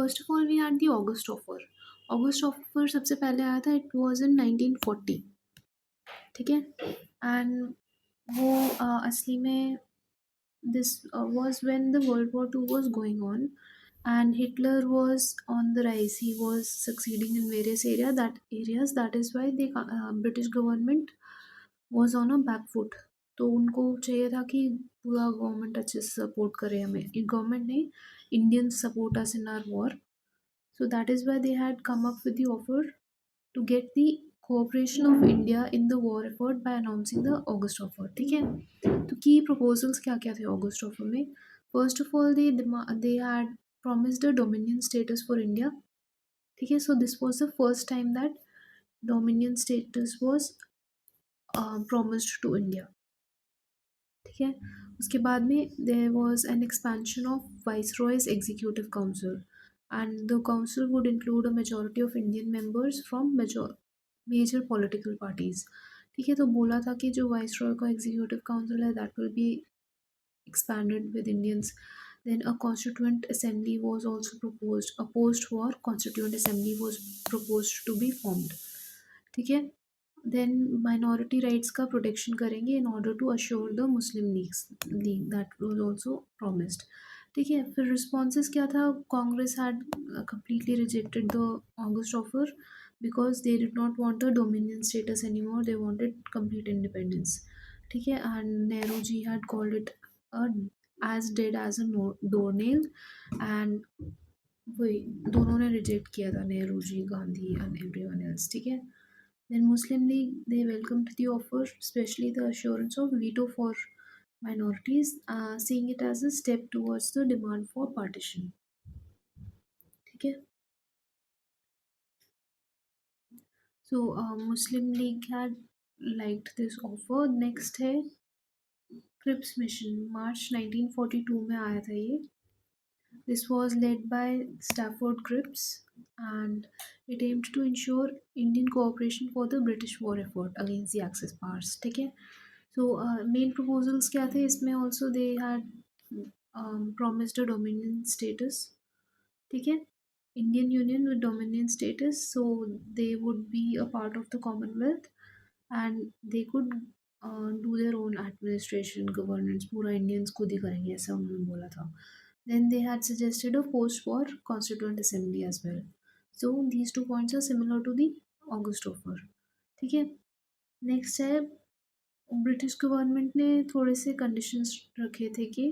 First of all we had the August offer. August offer सबसे पहले आया था, इट वाज इन 1940। ठीक है। एंड वो असली में this was when the World War II was going on, and Hitler was on the rise. He was succeeding in various areas. That is why the British government was on a back foot. तो उनको चाहिए था कि पूरा government अच्छे से support करे हमें। गवर्नमेंट नहीं, Indians support us in are war. So that is why they had come up with the offer to get the cooperation of India in the war effort by announcing the August offer। ठीक है। तो की proposals क्या क्या थे August offer में? First of all, they had promised a dominion status for India। ठीक है। So this was the first time that dominion status was promised to India। ठीक है। उसके बाद में there was an expansion of viceroy's executive council, and the council would include a majority of Indian members from major political parties. ठीक है। तो बोला था कि जो वाइसरॉय का एग्जीक्यूटिव काउंसिल है that will be expanded with Indians। Then a constituent assembly was also proposed। A post-war constituent assembly was proposed to be formed। ठीक है। देन माइनॉरिटी राइट्स का प्रोटेक्शन करेंगे in order to assure the Muslim League that was also promised. ठीक है। फिर responses क्या था? Congress had completely rejected the August offer because they did not want a dominion status anymore, they wanted complete independence। ठीक है। And Nehru ji had called it as dead as a doornail, and वही दोनों ने रिजेक्ट किया था, Nehru ji, Gandhi and everyone else. ठीक है। Then Muslim League, they welcomed the offer, especially the assurance of veto for minorities, seeing it as a step towards the demand for partition। ठीक है। So Muslim League had liked this offer। Next है Cripps mission, मार्च 1942 में आया था ये। This was led by Stafford Cripps, and it aimed to ensure Indian cooperation for the British war effort against the Axis powers। ठीक है। So main proposals क्या थे इसमें? Also they had promised a dominion status। ठीक है। Indian Union with dominion status, so they would be a part of the Commonwealth, and they could do their own administration governance, पूरा Indians खुद ही करेंगे ऐसा उन्होंने बोला था। Then they had suggested a post-war constituent assembly as well। So these two points are similar to the August offer। ठीक है। Next है, ब्रिटिश गवर्नमेंट ने थोड़े से कंडीशंस रखे थे कि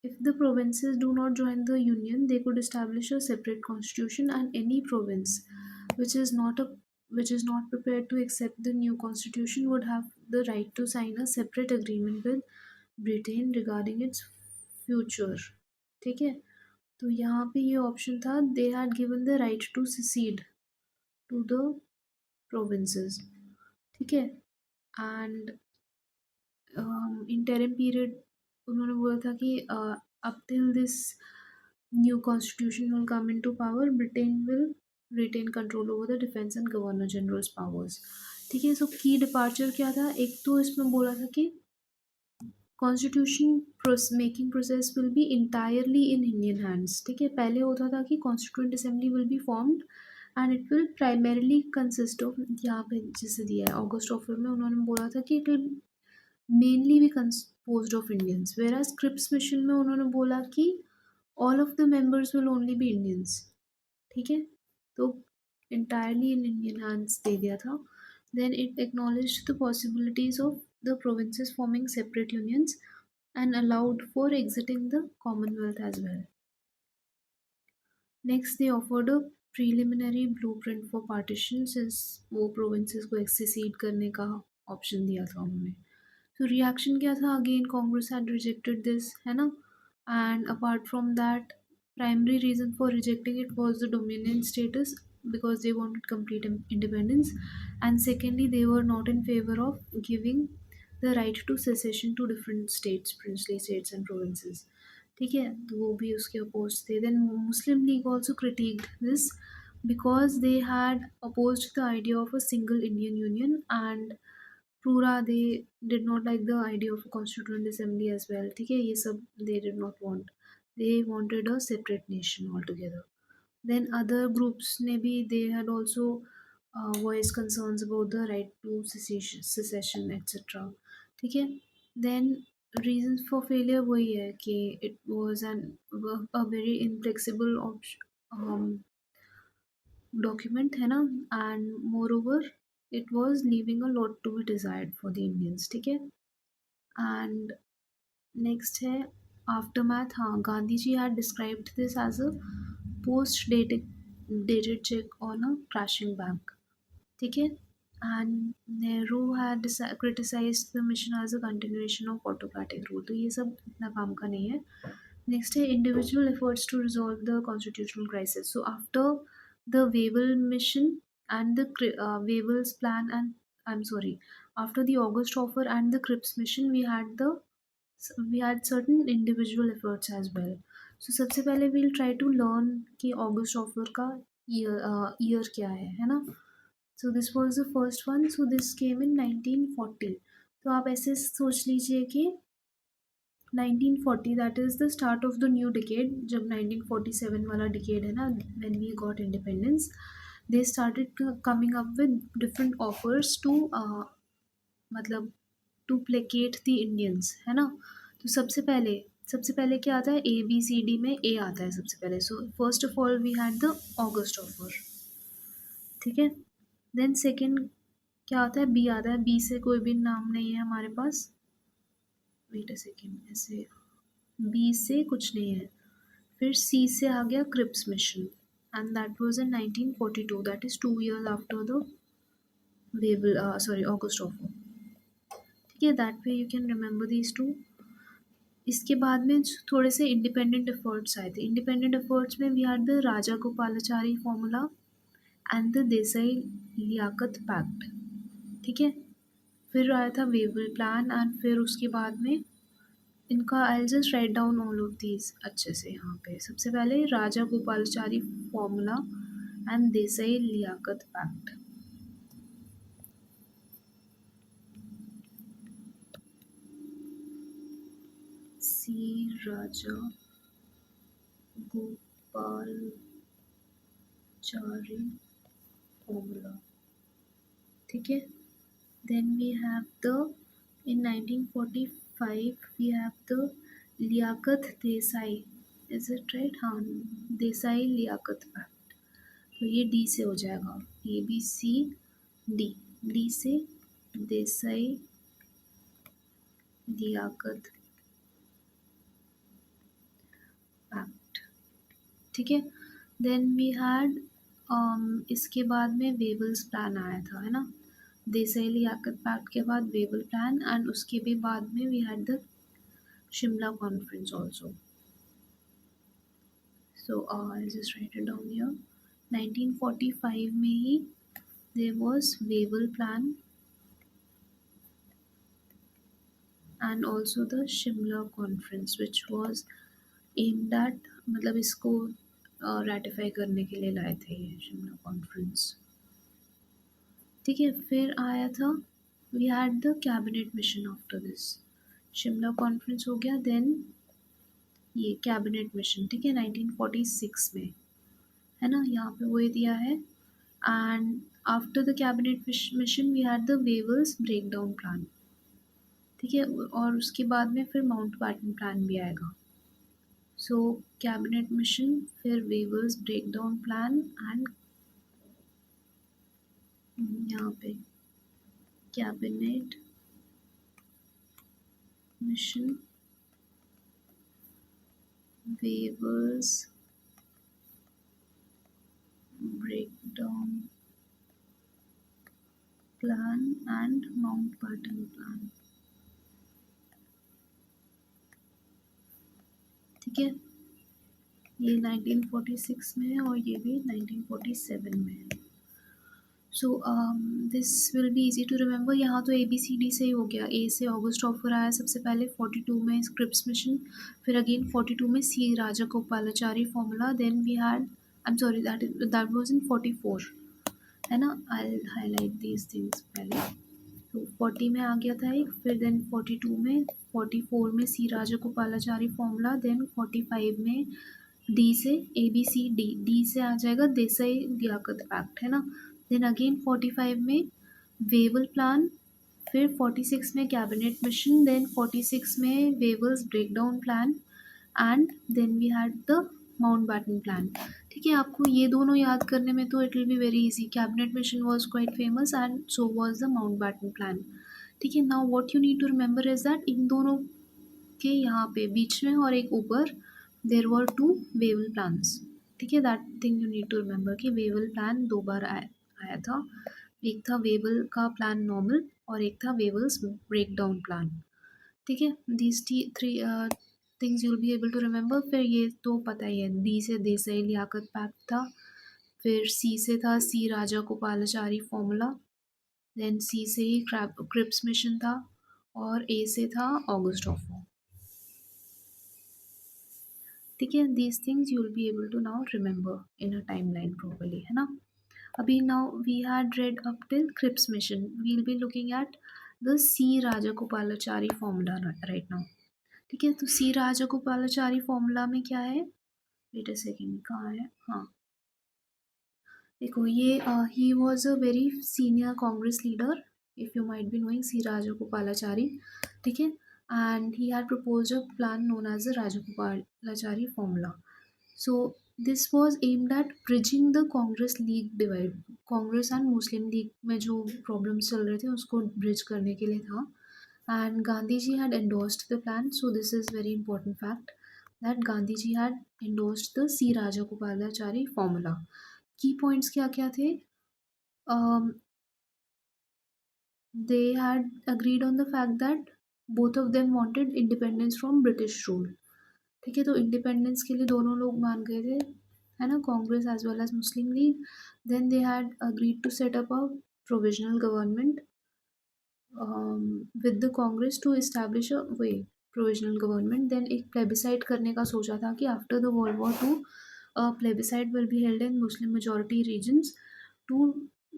if the provinces do not join the union, they could establish a separate constitution, and any province which is not a which is not prepared to accept the new constitution would have the right to sign a separate agreement with Britain regarding its future। ठीक है। तो यहाँ पे ये option था, they had given the right to secede to the provinces. ठीक है। And interim period उन्होंने बोला था कि up till this new constitution will come into power, Britain will retain control over the defence and governor generals powers. ठीक है। सो की departure क्या था? एक तो इसमें बोला था कि constitution making process will be entirely in Indian hands. ठीक है। पहले होता था कि constituent assembly will be formed and it will primarily consist of, यहाँ पे जिसे दिया है ऑगस्ट ऑफर में उन्होंने बोला था कि इट विल मेनली भी composed of Indians, whereas Cripps mission में उन्होंने बोला कि all of the members will only be Indians. ठीक है। तो इंटायरली इन इंडियन हैंड्स दे दिया था। Then it acknowledged the possibilities of the provinces forming separate unions and allowed for exiting the Commonwealth as well। Next, they offered a preliminary blueprint for partition, since वो provinces को secede करने का option दिया था उन्होंने। तो reaction क्या था? Again Congress had rejected this, है ना। And apart from that, primary reason for rejecting it was the dominion status because they wanted complete independence, and secondly they were not in favor of giving the right to secession to different states, princely states and provinces। ठीक है। तो वो भी उसके oppose थे। Then Muslim League also criticised this because they had opposed the idea of a single Indian Union, and पूरा they did not like the idea of a constituent assembly as well। ठीक है। ये सब they did not want। they wanted a separate nation altogether. Then other groups maybe they had also voiced concerns about the right to secession etc. ठीक है. Then reasons for failure वही है कि it was a very inflexible document है ना, and moreover it was leaving a lot to be desired for the Indians. ठीक है. And next है aftermath. हाँ, Gandhi ji had described this as a post dated check on a crashing bank. ठीक है. And Nehru had criticized the mission as a continuation of autocratic rule. तो ये सब इतना काम का नहीं है. Next है individual efforts to resolve the constitutional crisis. So after the Wavell mission and the Wavell's plan, and I'm sorry, after the August offer and the Cripps mission, we had certain individual efforts as well. So सबसे पहले we'll try to learn कि August offer का year क्या है ना. So this was the first one. So this came in 1940. तो आप ऐसे सोच लीजिए कि 1940 that is the start of the new decade. जब 1947 वाला decade है ना, when we got independence, they started coming up with different offers to मतलब to placate the Indians है ना. तो सबसे पहले क्या आता है, ABCD में A आता है सबसे पहले. So first of all we had the August offer. ठीक है. देन सेकंड क्या आता है, बी आता है. बी से कोई भी नाम नहीं है हमारे पास. वेट अ सेकंड, ऐसे बी से कुछ नहीं है. फिर सी से आ गया Cripps mission and that was in 1942. That is 2 years after the August offer. ठीक है. That way you can remember these two. इसके बाद में थोड़े से इंडिपेंडेंट एफर्ट्स आए थे. इंडिपेंडेंट एफर्ट्स में we had the Raja Gopalachari formula and the Desai Liaquat pact. ठीक है. फिर आया था वेवल प्लान एंड फिर उसके बाद में इनका I just write down all of these अच्छे से यहाँ पे. सबसे पहले Raja Gopalachari formula and Desai Liaquat pact. C Raja Gopalachari formula. ठीक है. Then we have the in 1945 we have the Liaquat Desai. Is it right? हाँ, देसाई लियाकत पैक्ट. तो ये डी से हो जाएगा. ABCD. डी से देसाई लियाकत पैक्ट. ठीक है. देन वी हैड इसके बाद में वेवल्स प्लान आया था है ना. देसाई लियाकत पैक्ट के बाद वेवल प्लान एंड उसके भी बाद में we had the Shimla conference also. So I just write it down here. 1945 में ही there was Wavell plan and also the Shimla conference which was aimed at, मतलब इसको रेटिफाई करने के लिए लाए थे ये शिमला कॉन्फ्रेंस. ठीक है. फिर आया था we had the cabinet mission after this. Shimla conference हो गया. देन ये कैबिनेट मिशन. ठीक है. 1946 में है ना, यहाँ पे वही दिया है. And after the cabinet mission we had the Wavell's break down plan. ठीक है. और उसके बाद में फिर माउंट बैटन प्लान भी आएगा. सो कैबिनेट मिशन, फिर Wavell's break down plan and यहाँ पे cabinet mission, Wavell's breakdown plan and Mountbatten plan. ठीक है. ये 1946 में है और ये भी 1947 में है. So this will be easy to remember. यहाँ तो ABCD से ही हो गया. ए से ऑगस्ट ऑफर आया सबसे पहले 42 में स्क्रिप्स मिशन. फिर अगेन 42 में C Raja Gopalachari formula. Then we had, I am sorry, that was in 44 है ना. आई हाईलाइट दीज थिंग्स पहले. तो 40 में आ गया था एक, फिर देन 42 में, 44 में सी राजागोपालाचारी फॉर्मूला, देन 45 में डी से ABCD से आ जाएगा देसाई लियाकत एक्ट, है ना। देन अगेन 45 में वेवल प्लान, फिर 46 में कैबिनेट मिशन, देन 46 में Wavell's breakdown plan, and then we had the Mountbatten plan. ठीक है, आपको ये दोनों याद करने में तो it will be very easy. Cabinet mission was quite famous and so was the Mountbatten plan. ठीक है, now what you need to remember is that इन दोनों के यहाँ पे बीच में और एक ऊपर there were two Wavell plans. ठीक है, that thing you need to remember कि वेवल प्लान दो बार आया था। एक था वेवल का प्लान नॉर्मल और एक था वेवल्स ब्रेकडाउन प्लान। ठीक है, these three things you will be able to remember. फिर ये तो पता ही है, डी से देसाई लियाकत पैक्ट था, फिर सी से था सी राजा गोपालाचारी फॉर्मूला, देन सी से ही क्रिप्स मिशन था, और ए से था ऑगस्ट ऑफ वॉर। ठीक है, these things you will be able to now remember in a time line properly, है ना। अभी now we had read up till Cripps mission, we will be looking at the C Rajagopalachari formula right now. ठीक है, तो सी Rajagopalachari formula में क्या है, wait a second, कहाँ है, हाँ देखो ये ही was a very senior Congress leader, if you might be knowing C Rajagopalachari. ठीक है, and he had proposed a plan known as the Rajagopalachari formula. So this was aimed at bridging the Congress League divide, Congress and Muslim League में जो प्रॉब्लम्स चल रहे थे उसको bridge करने के लिए था। And Gandhiji had endorsed the plan. So this is very important fact that Gandhiji had endorsed the C Rajagopalachari formula. Key points क्या क्या थे? Um, they had agreed on the fact that both of them wanted independence from British rule. ठीक है, तो independence के लिए दोनों लोग मान गए थे, है ना, Congress as well as Muslim League. Then they had agreed to set up a provisional government with the Congress to establish a way provisional government. देन एक प्लेबिसाइड करने का सोचा था कि after the world war 2 plebiscite will be held in Muslim majority regions to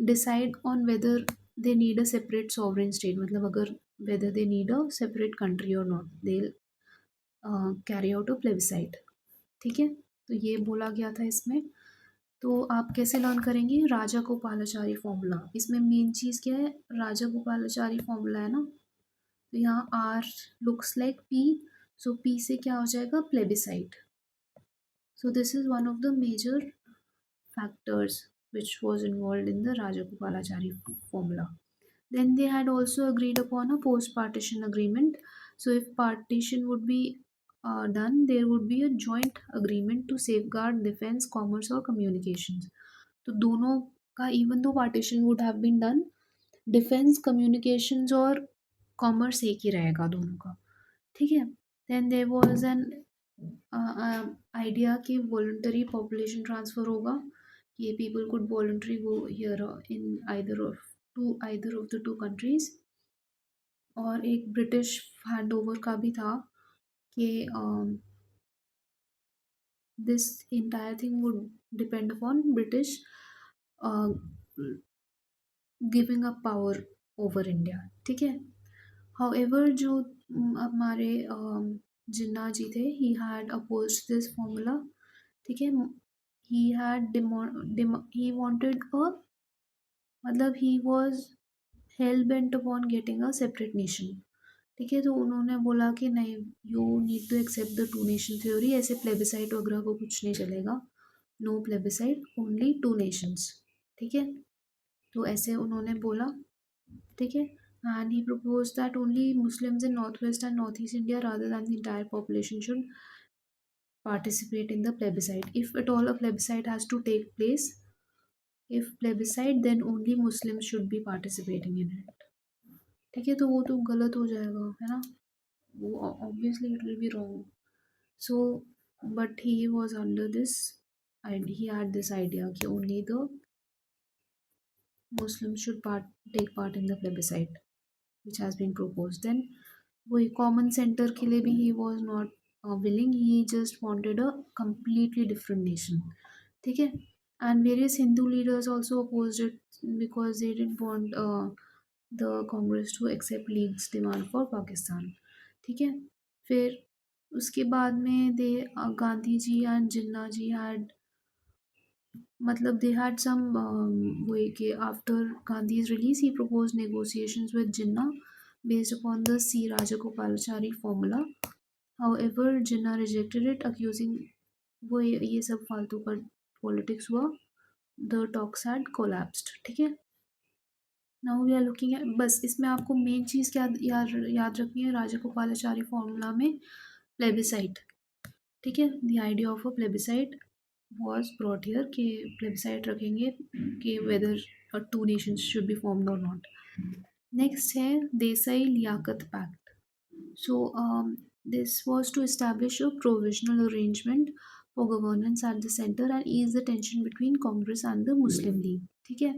decide on whether they need a separate sovereign state, मतलब अगर whether they need a separate country और not, they carry out a plebiscite. ठीक है, तो ये बोला गया था इसमें। तो आप कैसे लर्न करेंगे राजा गोपालाचारी फॉर्मूला, इसमें मेन चीज़ क्या है, राजा गोपालाचारी फॉर्मूला है ना, तो यहाँ R looks like P, so P से क्या हो जाएगा, plebiscite. So this is one of the major factors which was involved in the Rajagopalachari formula. Then they had also agreed upon a post-partition agreement. So if partition would be done, there would be a joint agreement to safeguard defense, commerce or communications. तो दोनों का even though partition would have been done, defence, communications और commerce एक ही रहेगा दोनों का। ठीक है, then there was an idea कि वॉलंटरी पॉपुलेशन ट्रांसफ़र होगा, कि people could voluntary go here in either of the two countries. और एक ब्रिटिश हैंड ओवर का भी था कि this entire thing would depend upon British giving up power over India. ठीक है, हाउएवर जो हमारे जिन्ना जी थे, he had opposed this formula. ठीक है, he had he wanted a, मतलब he was hell bent upon getting a separate nation. ठीक है, तो उन्होंने बोला कि नहीं, you need to accept the two nation theory, ऐसे प्लेबिसाइट वगैरह को कुछ नहीं चलेगा, no plebiscite, only two nations. ठीक है, तो ऐसे उन्होंने बोला। ठीक है, and he proposed that only Muslims in northwest and northeast India rather than the entire population should participate in the plebiscite. If at all a plebiscite has to take place, if plebiscite, then only Muslims should be participating in it. ठीक है, तो वो तो गलत हो जाएगा, है ना, वो obviously it will be wrong. So but he was under this, and he had this idea कि only the Muslims should take part in the plebiscite which has been proposed. Then वही कॉमन सेंटर के लिए भी he was not willing, he just wanted a completely different nation. ठीक है, and various Hindu leaders also oppose it because they didn't want the Congress to accept League's demand for Pakistan. ठीक है, फिर उसके बाद में they Gandhi ji and Jinnah ji had, मतलब they had some way कि after Gandhi's release he proposed negotiations with Jinnah based upon the C Rajagopalachari formula. However Jinnah rejected it, accusing वो ये सब फालतू का पॉलिटिक्स हुआ, the talks had collapsed। ठीक है, now we are looking at, बस इसमें आपको मेन चीज़ क्या याद रखनी है, राजागोपालाचारी फॉर्मूला में प्लेबिसाइट। ठीक है, the idea of a plebiscite was brought here कि प्लेबिसाइट रखेंगे कि whether two nations should be formed और नॉट। नेक्स्ट है Desai Liaquat pact. So this was to establish a provisional arrangement for governance at the center and ease the tension between Congress and the Muslim League। ठीक है,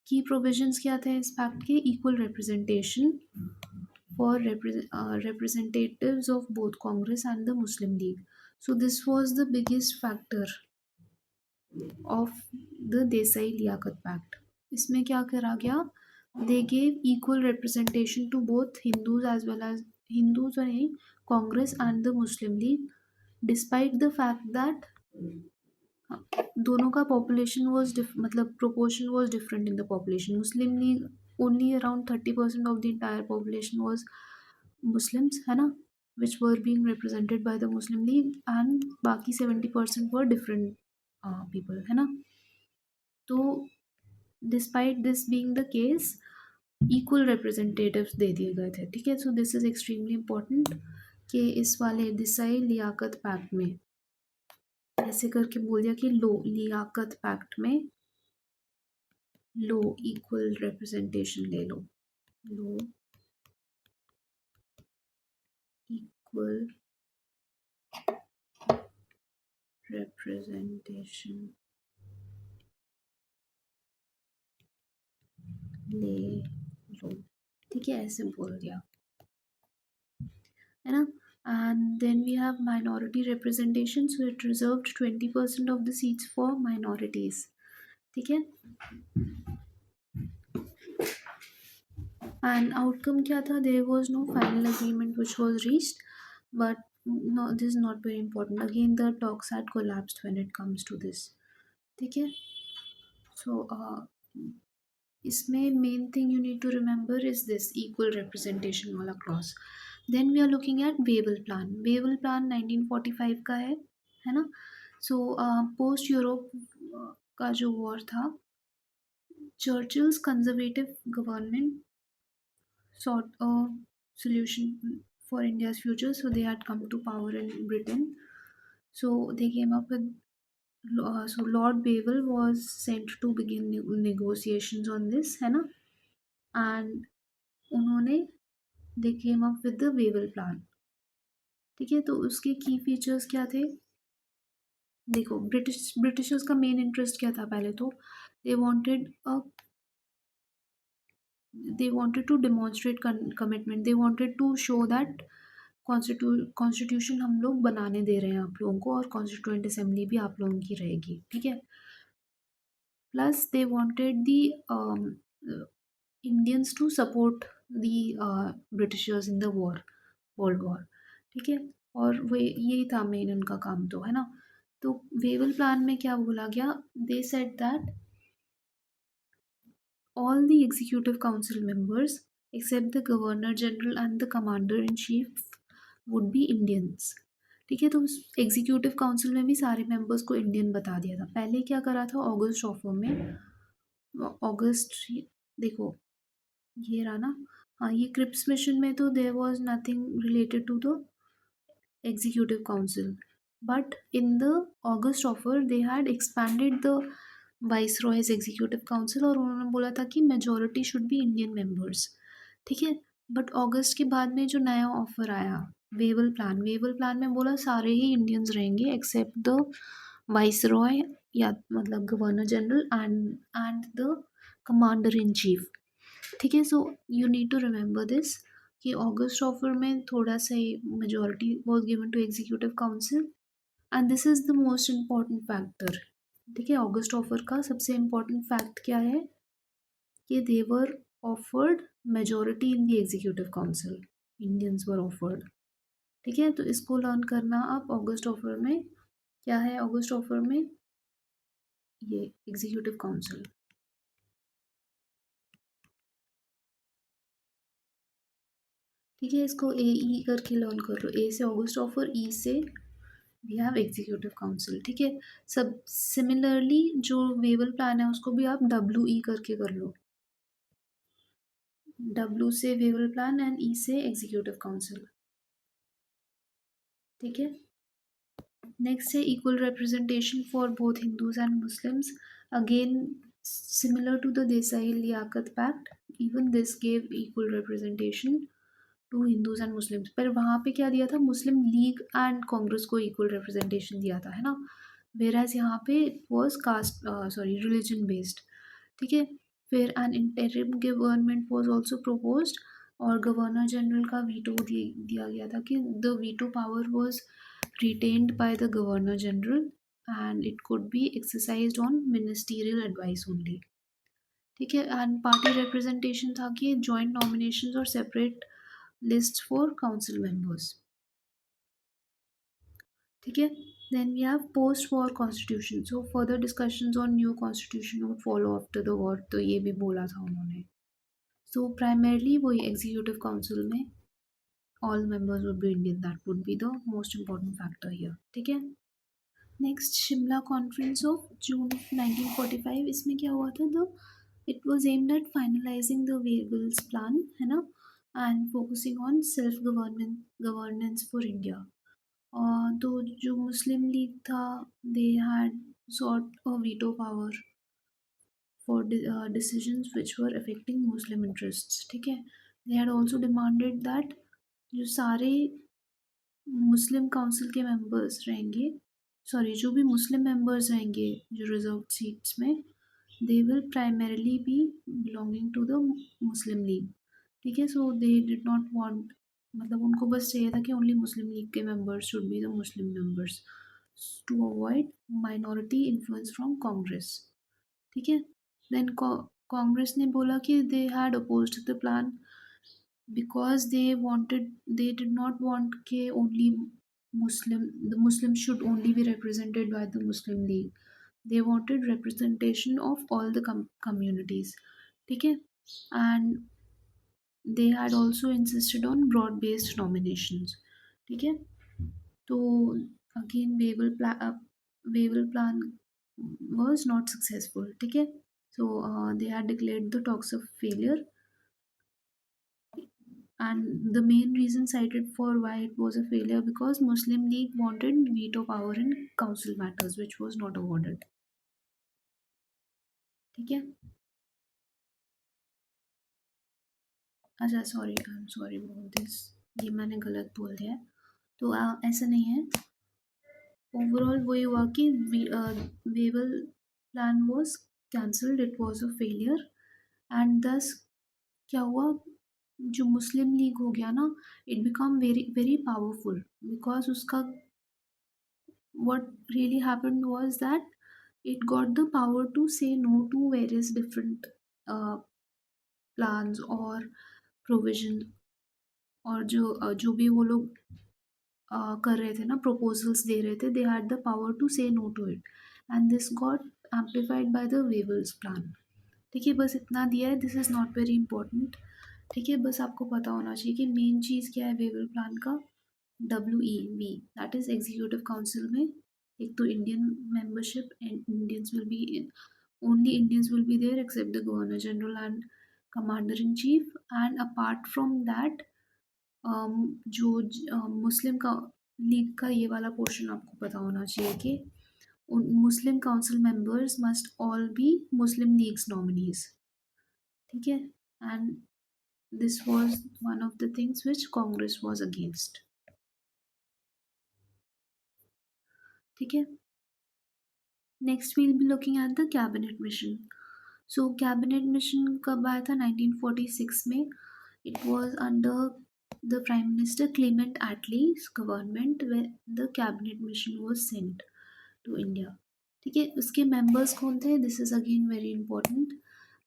की provisions क्या थे इस pact के, equal representation for representatives of both Congress and the Muslim League। So this was the biggest factor of the Desai Liaquat Pact। इसमें क्या करा गया, they gave equal representation to both Hindus as well as Hindus और नहीं, Congress and the Muslim League, despite the fact that दोनों का population was मतलब proportion was different in the population। Muslim League only around 30% of the entire population was Muslims, है ना, which were being represented by the Muslim League, and बाकी 70% were different people, है ना। तो despite this being the case equal representatives दे दिए गए थे। ठीक है, so this is extremely important कि इस वाले दिसाई लियाकत पैक्ट में ऐसे करके बोल दिया कि लो लियाकत पैक्ट में लो इक्वल रिप्रेजेंटेशन ले लो, लो इक्वल रिप्रेजेंटेशन ले लो। ठीक है, ऐसे बोल दिया, है ना। And then we have minority representation, so it reserved 20% of the seats for minorities। ठीक है, and outcome क्या था, there was no final agreement which was reached, but no, this is not very important, again the talks had collapsed when it comes to this। ठीक है, so इसमें main thing you need to remember is this equal representation वाला clause। then we are looking at Wavell plan। Wavell plan 1945 का है ना। so post Europe का जो war था, Churchill's conservative government sought a solution for India's future, so they had come to power in Britain। So they came up with so Lord Wavell was sent to begin negotiations on this, है ना, and उन्होंने they came up with the Wavell plan। ठीक है, तो उसके की features क्या थे, देखो ब्रिटिशर्स का मेन इंटरेस्ट क्या था, पहले तो they wanted a they wanted to demonstrate commitment, they wanted to show that constitution हम लोग बनाने दे रहे हैं आप लोगों को, और कॉन्स्टिट्यूएंट असेंबली भी आप लोगों की रहेगी। ठीक है, plus they wanted the Indians to support the Britishers in the war, world war. ठीक है, और वे यही था मेन उनका काम, तो है ना। तो वेवल प्लान में क्या बोला गया, they said that all the executive council members except the governor general and the commander in chief would be Indians। ठीक है, तो एग्जीक्यूटिव काउंसिल में भी सारे मेंबर्स को इंडियन बता दिया था। पहले क्या करा था, ऑगस्ट ऑफर में, ऑगस्ट देखो ये रहा ना, हाँ ये क्रिप्स मिशन में तो there was nothing related to the executive council, but in the August offer they had expanded the viceroy's executive council और उन्होंने बोला था कि majority should be Indian members। ठीक है, बट अगस्त के बाद में जो नया ऑफर आया वेवल प्लान में बोला सारे ही इंडियंस रहेंगे एक्सेप्ट द वाइसरॉय, या मतलब governor general and the commander in chief. ठीक है, so you need to remember this कि अगस्त ऑफर में थोड़ा सा majority was given to executive council, and this is the most important factor. ठीक है, अगस्त ऑफर का सबसे इम्पॉर्टेंट फैक्ट क्या है कि they were offered majority in the executive council, Indians were offered. ठीक है, तो इसको लर्न करना आप ऑगस्ट ऑफर में। क्या है ऑगस्ट ऑफर में? ये एग्जीक्यूटिव काउंसिल। ठीक है, इसको ए ई करके लर्न कर लो। ए से ऑगस्ट ऑफर, ई से वी हैव एग्जीक्यूटिव काउंसिल। ठीक है, सब सिमिलरली जो वेवल प्लान है उसको भी आप डब्ल्यू ई करके कर लो। डब्ल्यू से वेवल प्लान एंड ई से एग्जीक्यूटिव काउंसिल। ठीक है, नेक्स्ट है equal representation for both Hindus and Muslims. Again similar to the Desai Liaquat pact, even this gave equal representation to Hindus and Muslims. पर वहाँ पे क्या दिया था? मुस्लिम लीग एंड कांग्रेस को इक्वल रिप्रेजेंटेशन दिया था, है ना। वेराज यहाँ पे was caste, sorry, religion based. ठीक है, फिर an interim government was also proposed, और गवर्नर जनरल का वीटो दिया गया था कि the veto power was retained by the governor general and it could be exercised on ministerial advice only। ठीक है, एंड पार्टी रिप्रेजेंटेशन था कि जॉइंट नॉमिनेशंस और separate list for council members. ठीक है, then we have post war constitution. So further discussions on new constitution would follow after the war, तो ये भी बोला था उन्होंने। सो प्राइमरली वही एग्जीक्यूटिव काउंसिल में all members would be Indian, that would be the most important factor here. ठीक है, next Shimla conference of June 1945। इसमें क्या हुआ था? The it was aimed at finalising the Wavell's plan, है ना, and focusing on self governance for India. तो जो मुस्लिम लीग था, they had sought a veto power for decisions which were affecting Muslim interests। ठीक है, they had also demanded that जो सारे Muslim council के मेंबर्स रहेंगे, सॉरी, जो भी मुस्लिम मेंबर्स रहेंगे जो रिजर्व सीट्स में, they will primarily be belonging to the Muslim League. ठीक है, so they did not want, मतलब उनको बस चाहिए था कि ओनली मुस्लिम लीग के members should be the Muslim members to avoid minority influence from Congress. ठीक है, देन कांग्रेस ने बोला कि they had opposed the plan because they did not want ke only the Muslims should only be represented by the Muslim League, they wanted representation of all the communities। ठीक है, and they had also insisted on broad based nominations। ठीक है, तो again Wavell plan was not successful। ठीक है, so they had declared the talks of failure, and the main reason cited for why it was a failure because Muslim League wanted veto power in council matters which was not awarded। ठीक है, अच्छा, sorry, I am sorry about this, ये मैंने गलत बोल दिया है। तो ऐसा नहीं है, ओवरऑल वही हुआ कि Wavell plan was cancelled, it was a failure, and दस क्या हुआ? जो मुस्लिम लीग हो गया ना, it become very very powerful because उसका what really happened was that it got the power to say no to various different uh, plans or provision, और जो भी वो लोग कर रहे थे ना, proposals दे रहे थे, they had the power to say no to it, and this got amplified by the Wavell's plan। ठीक है, बस इतना दिया है, this is not very important. ठीक है, बस आपको पता होना चाहिए कि मेन चीज़ क्या है वेवल प्लान का। W E V, that is executive council में एक तो Indian membership, and Indians will be only Indians will be there except the governor general and commander in chief, and apart from that जो Muslim का league का ये वाला portion आपको पता होना चाहिए कि Muslim council members must all be Muslim League's nominees. ठीक है, and this was one of the things which Congress was against. ठीक है, next we'll be looking at the cabinet mission. सो कैबिनेट मिशन कब आया था? 1946 में। It was under the prime minister Clement Attlee's government when the cabinet mission was sent to India. ठीक है, उसके मेंबर्स कौन थे? This is again very important.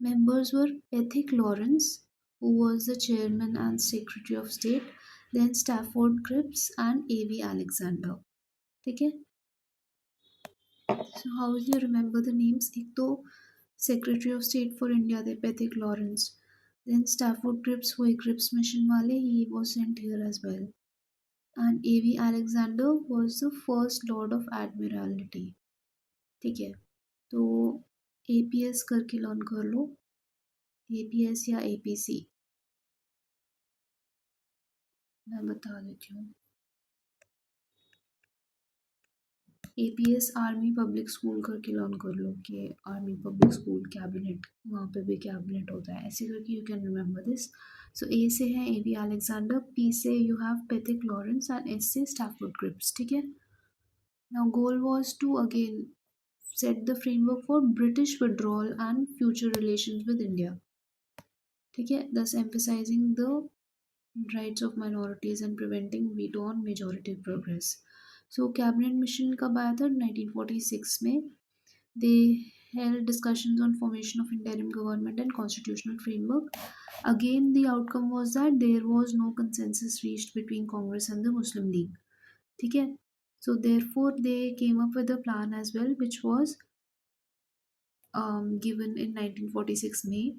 Members were Pethick Lawrence, who was the chairman and secretary of state, then Stafford Cripps and A.V. Alexander. ठीक है. So how will you remember the names? एक तो Secretary of State for India थे Patrick Lawrence. Then Stafford Cripps हुए Cripps mission वाले, he was sent here as well. And A.V. Alexander was the first Lord of Admiralty. ठीक है. तो APS करके learn कर लो. APS या APC मैं बता देती हूँ. APS आर्मी पब्लिक स्कूल करके लर्न कर लो कि आर्मी पब्लिक स्कूल कैबिनेट, वहाँ पे भी कैबिनेट होता है, ऐसे करके यू कैन रिमेंबर दिस. सो ए से है A.V. Alexander, P से you have Patrick Lawrence and S से Stafford Cripps. ठीक है. Now goal was to again set the framework for British withdrawal and future relations with India. ठीक है. Thus emphasizing the rights of minorities and preventing veto on majority progress. So cabinet mission कब आया था? 1946 में. They held discussions on formation of interim government and constitutional framework. Again, the outcome was that there was no consensus reached between Congress and the Muslim League. ठीक है. So therefore they came up with a plan as well, which was given in 1946 में.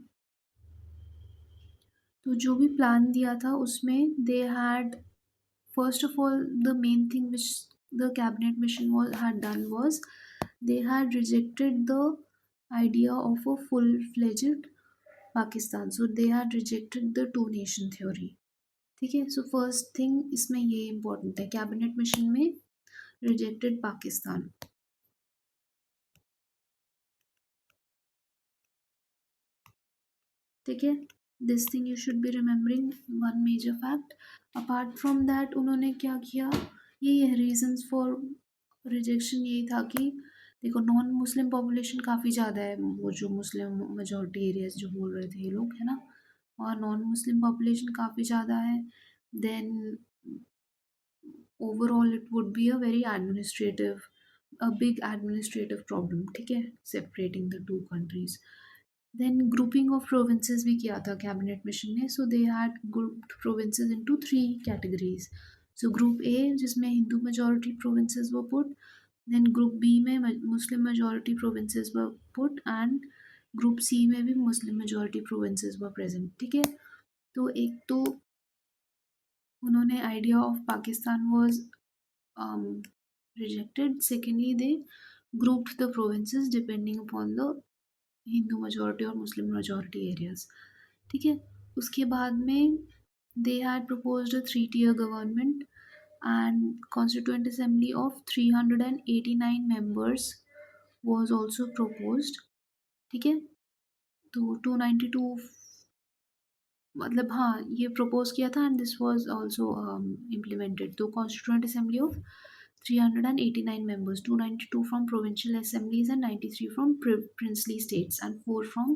तो जो भी plan दिया था उसमें they had, first of all, the main thing which the cabinet mission had done was they had rejected the idea of a full-fledged Pakistan. So they had rejected the two nation theory. ठीक है. So first thing इसमें ये important है, cabinet mission में rejected Pakistan. ठीक है. This thing you should be remembering, one major fact. Apart from that उन्होंने क्या किया, ये reasons for rejection यही था कि देखो नॉन मुस्लिम पॉपुलेशन काफ़ी ज़्यादा है, वो जो मुस्लिम मेजॉरिटी एरियाज जो बोल रहे थे ये लोग, है ना, और नॉन मुस्लिम पॉपुलेशन काफ़ी ज़्यादा है. Then overall it would be a very administrative, a big administrative problem. ठीक है, separating the two countries. Then grouping of provinces भी किया था कैबिनेट मिशन ने. So they had grouped provinces into 3 categories. सो ग्रुप ए जिसमें Hindu majority provinces were put, then group B में Muslim majority provinces were put, and group C में भी Muslim majority provinces were present. ठीक है. तो एक तो उन्होंने idea of Pakistan was rejected. Secondly, they grouped the provinces depending upon the Hindu majority और मुस्लिम मेजॉरिटी एरियाज. ठीक है. उसके बाद में they had proposed a 3 tier government and constituent assembly of 389 members was also proposed. ठीक है. तो 292, मतलब हाँ ये प्रपोज किया था and this was also implemented. तो constituent assembly of 389 members, 292 from provincial assemblies and 93 from princely states and 4 from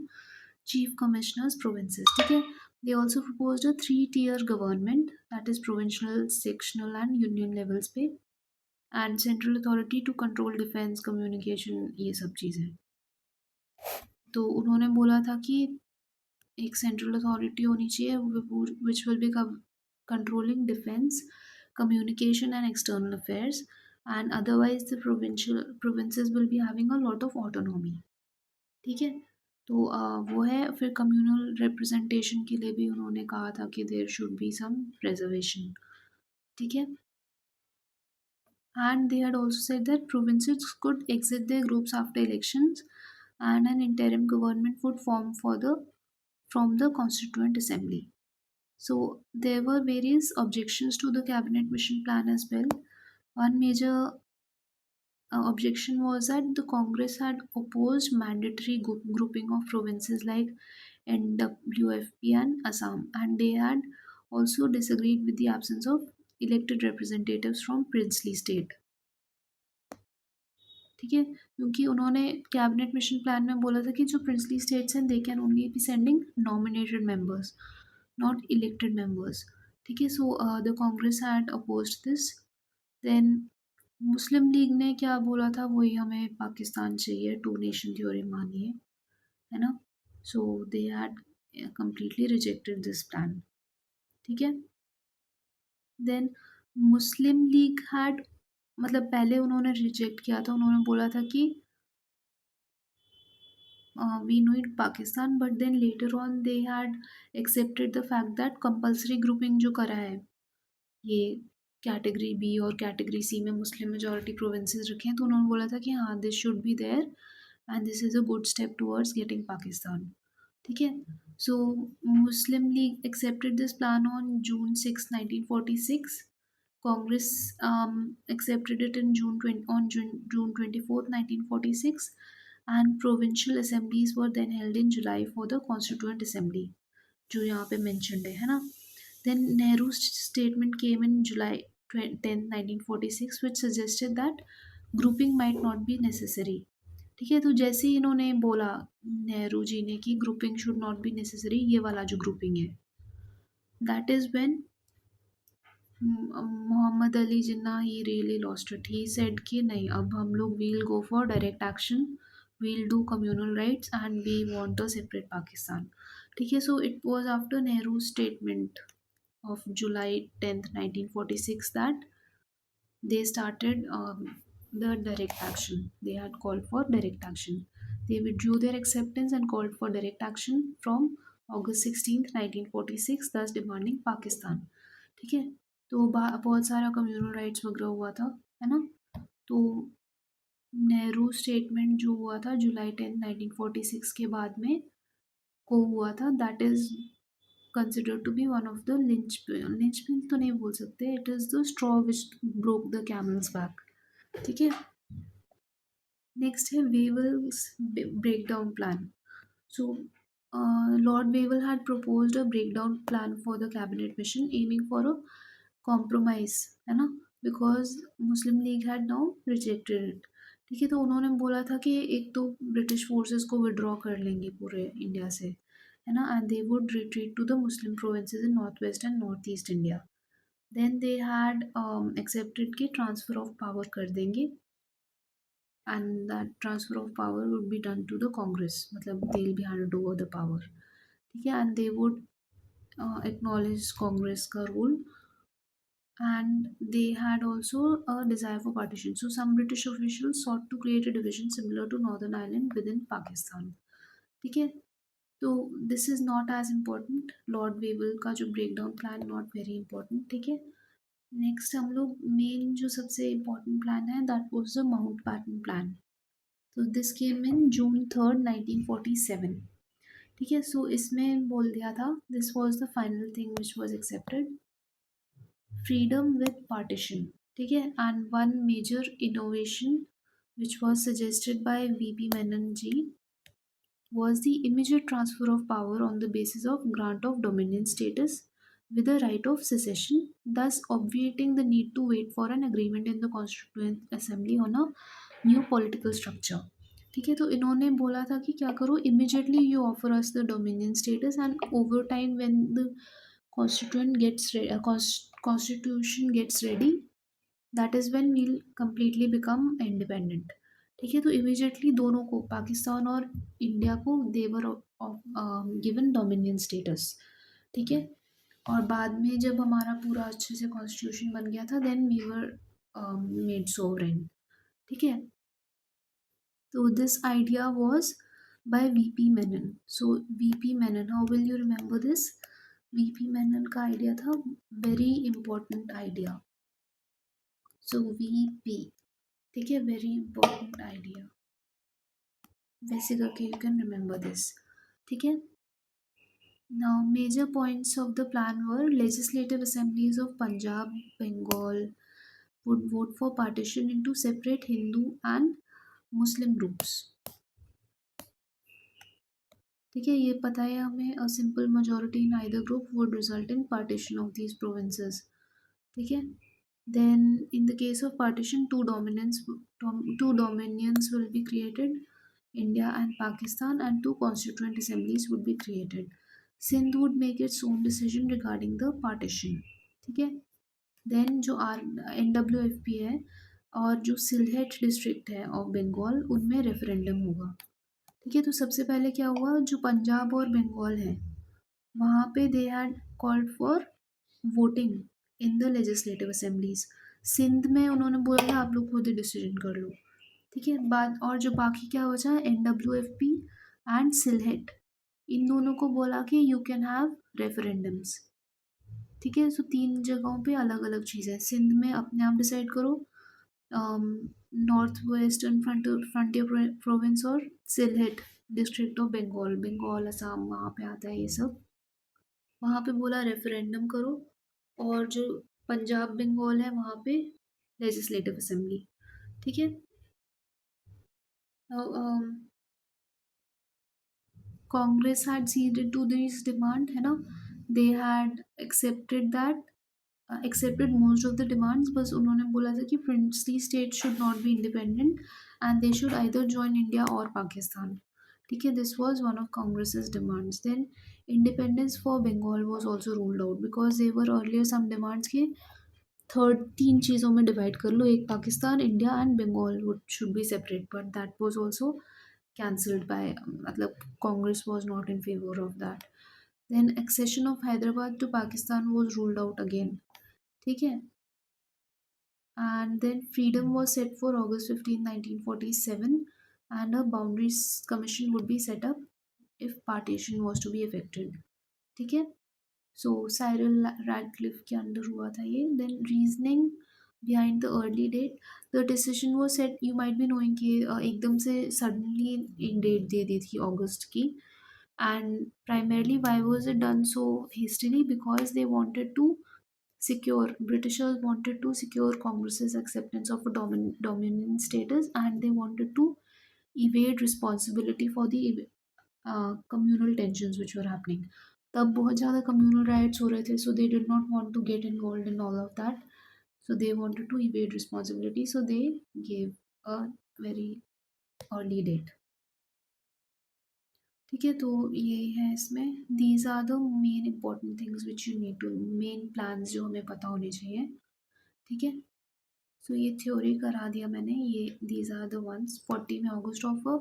chief commissioners provinces. ठीक है. They also proposed a 3 tier government, that is provincial, sectional and union levels पे, and central authority to control defense, communication, ये सब चीज़ें. तो उन्होंने बोला था कि एक सेंट्रल अथॉरिटी होनी चाहिए which will be controlling defence, communication and external affairs, and otherwise the provinces will be having a lot of autonomy. ठीक है. तो वो है. फिर कम्युनल रिप्रेजेंटेशन के लिए भी उन्होंने कहा था कि there should be some reservation. ठीक है. And they had also said that provinces could exit their groups after elections and an interim government would form from the constituent assembly. So there were various objections to the cabinet mission plan as well. One major objection was that the Congress had opposed mandatory grouping of provinces like NWFP and Assam, and they had also disagreed with the absence of elected representatives from princely state. ठीक है. क्योंकि उन्होंने cabinet mission plan में बोला था कि जो princely states हैं they can only be sending nominated members, not elected members. ठीक है. So the Congress had opposed this. Then Muslim League ने क्या बोला था, वही हमें पाकिस्तान चाहिए, टू नेशन थ्योरी मानिए, है ना. So they had completely rejected this plan. ठीक है. देन मुस्लिम लीग हैड, मतलब पहले उन्होंने रिजेक्ट किया था, उन्होंने बोला था कि we need Pakistan, but then later on they had accepted the fact that compulsory grouping जो करा है, ये कैटेगरी बी और कैटेगरी सी में मुस्लिम मेजॉरिटी प्रोविंसेस रखे हैं, तो उन्होंने बोला था कि हाँ this should be there and this is a good step towards getting Pakistan. ठीक है. So Muslim League accepted this plan on June 6, 1946. Congress accepted it in June 24th, 1946, and provincial assemblies were then held in July for the Constituent Assembly, जो यहाँ पे mentioned है ना. Then Nehru's statement came in July 10th, 1946, which suggested that grouping might not be necessary. ठीक है. तो जैसे ही इन्होंने बोला नेहरू जी ने कि grouping should not be necessary, ये वाला जो ग्रुपिंग है, that is when Mohammad Ali Jinnah he really lost it. He said कि नहीं, अब हम लोग we'll go for direct action, we'll do communal rights and we want a separate Pakistan. ठीक है. So it was after Nehru statement of July 10th, 1946, that they started the direct action. They had called for direct action. They withdrew their acceptance and called for direct action from August 16th, 1946, thus demanding Pakistan. ठीक है. तो बहुत सारा communal riots वगैरह हुआ था, है ना. तो नेहरू स्टेटमेंट जो हुआ था July 10, 1946 के बाद में को हुआ था, that is considered to be one of the linchpin तो नहीं बोल सकते, it is the straw which broke the camel's back. ठीक है. नेक्स्ट है Wavell's breakdown plan. So Lord Wavell had proposed a breakdown plan for the cabinet mission aiming for a compromise, है ना, because Muslim league had now rejected it. ठीक है. तो उन्होंने बोला था कि एक तो ब्रिटिश फोर्सेस को विड्रॉ कर लेंगे पूरे इंडिया से, है ना, and they would retreat to the Muslim provinces in north west and north east India. Then they had accepted कि ट्रांसफ़र ऑफ पावर कर देंगे and that transfer of power would be done to the Congress, मतलब they will be handed over the power. ठीक है. And they would acknowledge Congress का रूल, and they had also a desire for partition. So some British officials sought to create a division similar to Northern Ireland within Pakistan. ठीक है. तो this is not as important. Lord Wavell का जो breakdown plan not very important. ठीक है. Next हम लोग main जो सबसे इम्पोर्टेंट प्लान है, that was the Mountbatten plan. तो दिस केम इन June 3rd, 1947. ठीक है. सो इसमें बोल दिया था, this was the final thing which was accepted, freedom with partition. ठीक है. And one major innovation which was suggested by VP Menon ji was the immediate transfer of power on the basis of grant of dominion status with the right of secession, thus obviating the need to wait for an agreement in the Constituent Assembly on a new political structure. ठीक है. तो इन्होंने बोला था कि क्या करो, immediately you offer us the dominion status and over time when the constitution gets ready, that is when we'll completely become independent. ठीक है. तो इमीडिएटली दोनों को, पाकिस्तान और इंडिया को, देवर गिवन डोमिनियन स्टेटस. ठीक है. और बाद में जब हमारा पूरा अच्छे से कॉन्स्टिट्यूशन बन गया था, then we were made sovereign. ठीक है. तो this idea was by VP Menon. So VP Menon, how will you remember this? VP Menon का आइडिया था very important idea. So VP, ठीक है, वेरी इंपॉर्टेंट आइडिया, वैसे करके यू कैन रिमेंबर दिस. ठीक है. Now major points of the plan were legislative assemblies of Punjab, Bengal would vote for partition into separate Hindu and Muslim groups. ठीक है. ये पता है हमें, a simple majority in either group would result in partition of these provinces. ठीक है. Then in the case of partition, two dominions will be created, India and Pakistan, and two constituent assemblies would be created. Sindh would make its own decision regarding the partition. ठीक है. Then जो NWFP है और जो Sylhet district है of Bengal, उनमें referendum होगा. ठीक है. तो सबसे पहले क्या हुआ, जो पंजाब और बंगाल है वहाँ पे they had called for voting in the legislative assemblies. Sindh में उन्होंने बोला था आप लोग खुद ही डिसीजन कर लो। ठीक है, बात और जो बाकी क्या बचा, NWFP एंड सिलहेट, इन दोनों को बोला कि यू कैन हैव रेफरेंडम्स। ठीक है, सो तीन जगहों पे अलग अलग चीज़ें, सिंध में अपने आप डिसाइड करो, नॉर्थ वेस्टर्न फ्रंटियर प्रोविंस, और सिलहेट डिस्ट्रिक्ट ऑफ बंगाल, बंगाल असम वहाँ पे आता है ये सब, वहाँ पे बोला रेफरेंडम करो। और जो पंजाब बंगाल है वहाँ पे लेजिस्लेटिव असेंबली। ठीक है। Congress had ceded to this demand, है ना, they had accepted most of the demands, बस उन्होंने बोला था कि princely states should not be independent and they should either join India or Pakistan. ठीक है, this was one of Congress's demands. Then independence for Bengal was also ruled out because there were earlier some demands कि third तीन चीज़ों में divide कर लो, एक Pakistan, India and Bengal would should be separate, but that was also cancelled by, मतलब Congress was not in favour of that. Then accession of Hyderabad to Pakistan was ruled out again. ठीक है, and then freedom was set for August 15, 1947, and a boundaries commission would be set up if partition was to be effected. ठीक है, so Cyril Radcliffe के under हुआ था ये। Then reasoning behind the early date, the decision वो सेट, you might be knowing कि एकदम से सडनली एक डेट दे दी थी अगस्त की, and primarily why was it done so hastily, because they wanted to secure, Britishers wanted to secure Congress's acceptance of a dominant status, and they wanted to evade responsibility for the communal tensions which were happening. तब बहुत ज़्यादा communal riots हो रहे थे, so they did not want to get involved in all of that. So they wanted to evade responsibility, so they gave a very early date. ठीक है, तो ये है इसमें, these are the main important things which you need to, main plans जो हमें पता होने चाहिए। ठीक है, सो ये थ्योरी करा दिया मैंने, ये दीज आर द वंस। 40 में August offer,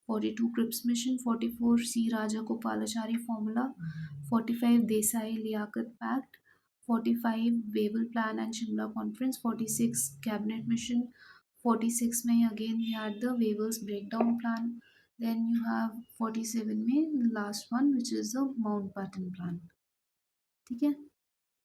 42 Cripps mission, 44 C Raja Gopalachari formula, 45 Desai Liaquat pact, 45 Wavell plan and Shimla conference, 46 cabinet mission, 46 में again we had the Wavell's breakdown plan, then you have 47 में last one which is the Mountbatten plan. ठीक है।